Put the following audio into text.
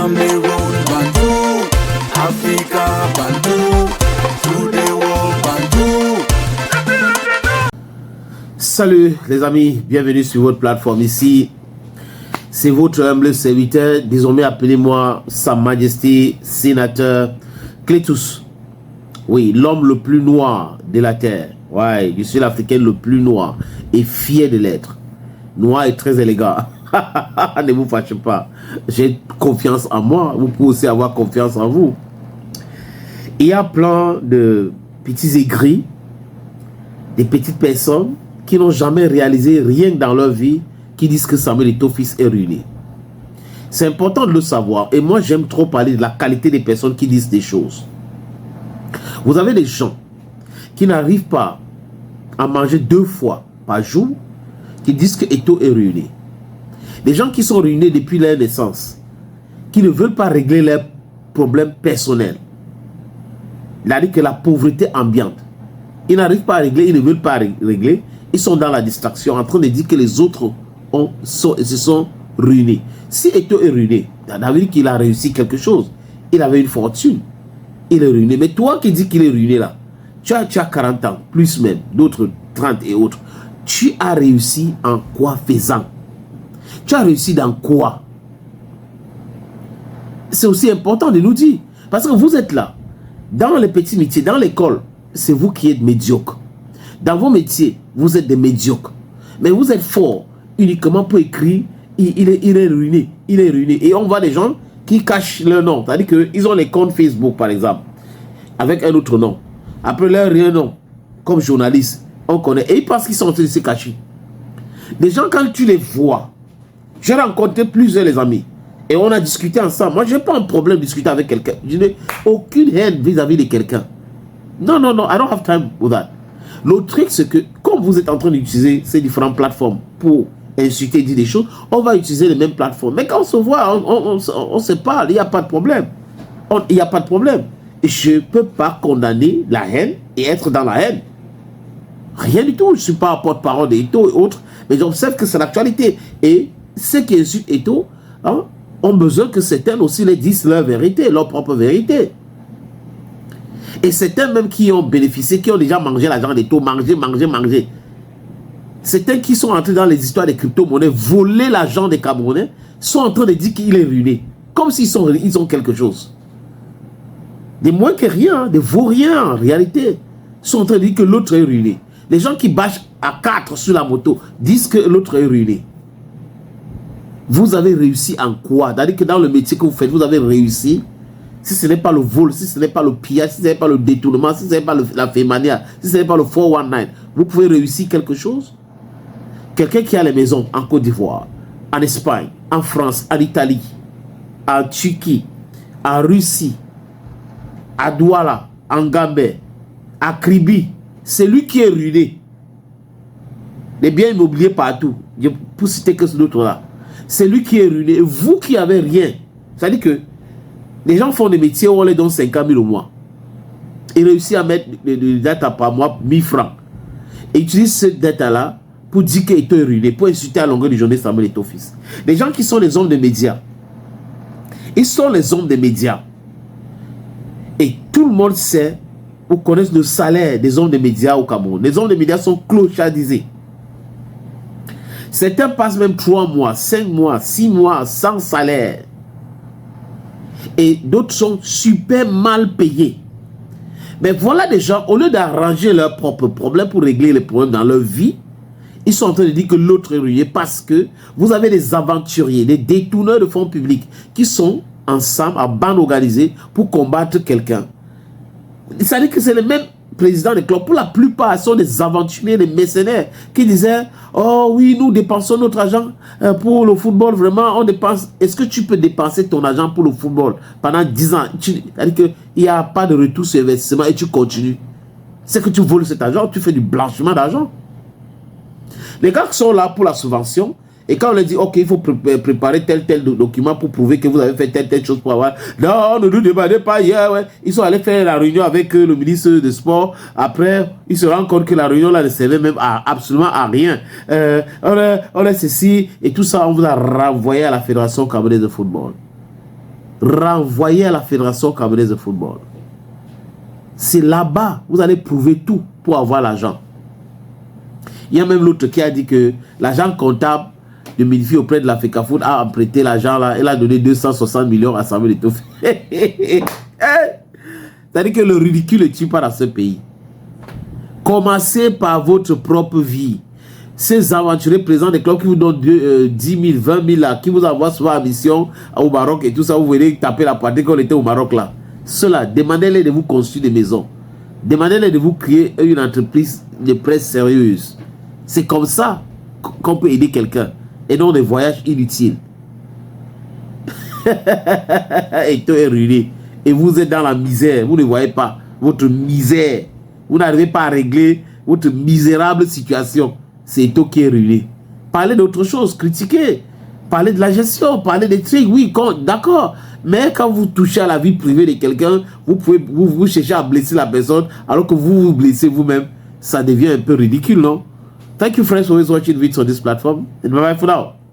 Cameroon, Bantou, Africa, Bantou, to the world, Bantou. Salut les amis, bienvenue sur votre plateforme ici. C'est votre humble serviteur, désormais appelez-moi Sa Majesté Sénateur Clétus. Oui, l'homme le plus noir de la terre. Ouais, je suis l'Africain le plus noir et fier de l'être. Noir et très élégant. Ne vous fâchez pas. J'ai confiance en moi. Vous pouvez aussi avoir confiance en vous. Il y a plein de petits aigris, des petites personnes qui n'ont jamais réalisé rien dans leur vie, qui disent que Samuel Eto'o-Fils est ruiné. C'est important de le savoir. Et moi, j'aime trop parler de la qualité des personnes qui disent des choses. Vous avez des gens qui n'arrivent pas à manger 2 fois par jour, qui disent que Eto'o est ruiné. Des gens qui sont ruinés depuis leur naissance, qui ne veulent pas régler leurs problèmes personnels. C'est-à-dire que la pauvreté ambiante. Ils n'arrivent pas à régler, ils ne veulent pas régler. Ils sont dans la distraction, en train de dire que les autres se sont ruinés. Si Eto'o est ruiné, ça veut dire qu'il a réussi quelque chose. Il avait une fortune. Il est ruiné. Mais toi qui dis qu'il est ruiné là, tu as 40 ans, plus même, d'autres 30 et autres. Tu as réussi en quoi faisant? Tu as réussi dans quoi? C'est aussi important de nous dire. Parce que vous êtes là, dans les petits métiers, dans l'école, c'est vous qui êtes médiocre. Dans vos métiers, vous êtes des médiocres. Mais vous êtes fort uniquement pour écrire, il est ruiné, il est ruiné. Et on voit des gens qui cachent leur nom. C'est-à-dire qu'ils ont les comptes Facebook, par exemple, avec un autre nom. Après leur rien nom, comme journaliste, on connaît. Et ils pensent qu'ils sont en train de se cacher. Des gens, quand tu les vois, j'ai rencontré plusieurs les amis. Et on a discuté ensemble. Moi, je n'ai pas un problème de discuter avec quelqu'un. Je n'ai aucune haine vis-à-vis de quelqu'un. Non, non, non, I don't have time for that. Le truc, c'est que, comme vous êtes en train d'utiliser ces différentes plateformes pour insulter, dire des choses, on va utiliser les mêmes plateformes. Mais quand on se voit, on se parle, il n'y a pas de problème. Il n'y a pas de problème. Et je ne peux pas condamner la haine et être dans la haine. Rien du tout. Je ne suis pas porte-parole d'Eto'o et autres. Mais j'observe que c'est l'actualité. Et ceux qui insultent Eto'o ont besoin que certains aussi les disent leur vérité, leur propre vérité. Et certains même qui ont bénéficié, qui ont déjà mangé l'argent d'Eto'o, mangé. Certains qui sont entrés dans les histoires des crypto-monnaies, volé l'argent des Camerounais, sont en train de dire qu'il est ruiné. Comme s'ils ont quelque chose. Des moins que rien, des vauriens en réalité, sont en train de dire que l'autre est ruiné. Les gens qui bâchent à 4 sur la moto disent que l'autre est ruiné. Vous avez réussi en quoi? C'est-à-dire que dans le métier que vous faites, vous avez réussi. Si ce n'est pas le vol, si ce n'est pas le pillage, si ce n'est pas le détournement, si ce n'est pas la fémania, si ce n'est pas le 419, vous pouvez réussir quelque chose? Quelqu'un qui a les maisons en Côte d'Ivoire, en Espagne, en France, en Italie, en Turquie, en Russie, à Douala, en Gambie, à Kribi, c'est lui qui est ruiné. Les biens immobiliers partout, pour citer que ce d'autres là. C'est lui qui est ruiné. Vous qui avez rien. C'est-à-dire que les gens font des métiers où on les donne 50 000 au mois. Ils réussissent à mettre des data par mois 1000 francs. Et utilisent cette data-là pour dire qu'il est ruiné, pour insulter à longueur de journée Samuel Eto'o-Fils. Les gens qui sont les hommes des médias, ils sont les hommes des médias. Et tout le monde sait ou connaît le salaire des hommes des médias au Cameroun. Les hommes des médias sont clochardisés. Certains passent même 3 mois, 5 mois, 6 mois sans salaire. Et d'autres sont super mal payés. Mais voilà des gens, au lieu d'arranger leurs propres problèmes pour régler les problèmes dans leur vie, ils sont en train de dire que l'autre est ruiné parce que vous avez des aventuriers, des détourneurs de fonds publics qui sont ensemble, en bande organisée, pour combattre quelqu'un. C'est-à-dire que c'est les mêmes présidents des clubs, pour la plupart, sont des aventuriers, des mercenaires qui disaient « Oh oui, nous dépensons notre argent pour le football, vraiment, on dépense. » Est-ce que tu peux dépenser ton argent pour le football pendant 10 ans? C'est-à-dire qu'il n'y a pas de retour sur investissement et tu continues. C'est que tu voles cet argent, tu fais du blanchiment d'argent. Les gars qui sont là pour la subvention, et quand on leur dit, ok, il faut préparer tel document pour prouver que vous avez fait telle chose pour avoir. Non, ne nous demandez pas hier, ouais. Ils sont allés faire la réunion avec le ministre des Sports. Après, ils se rendent compte que la réunion là ne servait même absolument à rien. On a ceci et tout ça, on vous a renvoyé à la Fédération camerounaise de football. renvoyer à la Fédération camerounaise de football. C'est là-bas, vous allez prouver tout pour avoir l'argent. Il y a même l'autre qui a dit que l'agent comptable de Milfi auprès de la FECAFOOT a emprunté l'argent là, il a donné 260 millions à Samuel Eto'o. C'est-à-dire que le ridicule ne tue pas dans ce pays. Commencez par votre propre vie. Ces aventuriers présents des clubs qui vous donnent 10 000, 20 000 là, qui vous envoient souvent à mission au Maroc et tout ça, vous venez taper la partie quand on était au Maroc là. Ceux-là, demandez-les de vous construire des maisons. Demandez-les de vous créer une entreprise de presse sérieuse. C'est comme ça qu'on peut aider quelqu'un. Et non des voyages inutiles. Et tout est ruiné. Et vous êtes dans la misère. Vous ne voyez pas votre misère. Vous n'arrivez pas à régler votre misérable situation. C'est tout qui est ruiné. Parlez d'autre chose, critiquez. Parlez de la gestion, parlez des trucs, oui, d'accord. Mais quand vous touchez à la vie privée de quelqu'un, vous cherchez à blesser la personne alors que vous vous blessez vous-même. Ça devient un peu ridicule, non? Thank you friends for always watching videos on this platform. And bye bye for now.